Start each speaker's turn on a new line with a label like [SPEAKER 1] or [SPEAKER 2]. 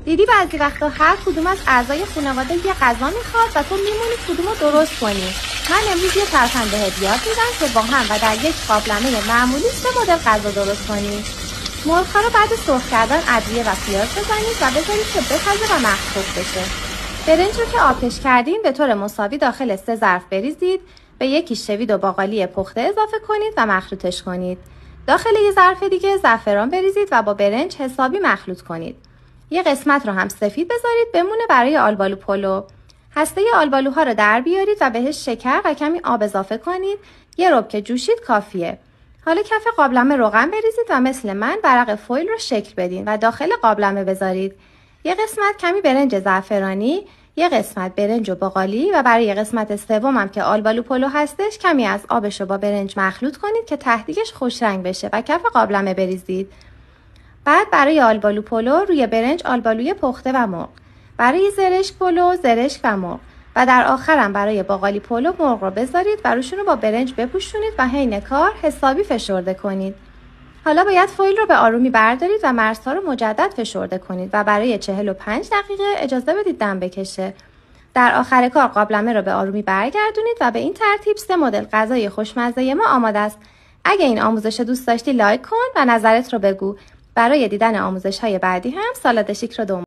[SPEAKER 1] دیدی بعضی وقتا هر کدوم از اعضای خانواده یه غذا میخواد و تو میمونی کدومو درست کنی. من امروز یه ترفند بهت یاد میدم که با هم و در یک قابلمه معمولی 3 مدل غذا درست کنی. مرغ‌ها رو بعد سرخ کردن ادویه و پیاز بزنید و بذارید که بپزه و مخفوق بشه. برنج رو که آبکش کردین به طور مساوی داخل 3 ظرف بریزید. به یکیش شوید و باقالی پخته اضافه کنید و مخلوطش کنید. داخل یه ظرف دیگه زعفران بریزید و با برنج حسابی مخلوط کنید. یه قسمت رو هم سفید بذارید بمونه برای آلبالو پلو. هسته آلبالوها رو در بیارید و بهش شکر و کمی آب اضافه کنید. یه ربع که جوشید کافیه. حالا کف قابلمه روغن بریزید و مثل من ورق فویل رو شکل بدین و داخل قابلمه بذارید. یه قسمت کمی برنج زعفرانی، یه قسمت برنج و باقالی و برای قسمت سومم که آلبالو پلو هستش کمی از آبش رو با برنج مخلوط کنید که ته‌دیگش خوش رنگ بشه و کف قابلمه بریزید. بعد برای آلبالو پلو روی برنج آلبالوی پخته و مرغ، برای زرشک پلو زرشک و مرغ و در آخرم برای باقالی پلو مرغ رو بذارید و روشون رو با برنج بپوشونید و حین کار حسابی فشرده کنید. حالا باید فویل رو به آرومی بردارید و مرزها رو مجدد فشرده کنید و برای 45 دقیقه اجازه بدید دم بکشه. در آخر کار قابلمه رو به آرومی برگردونید و به این ترتیب 3 مدل غذای خوشمزه ما آماده است. اگه این آموزش دوست داشتی لایک کن و نظرت رو بگو. برای دیدن آموزش‌های بعدی هم سالاد شیک رو دنبال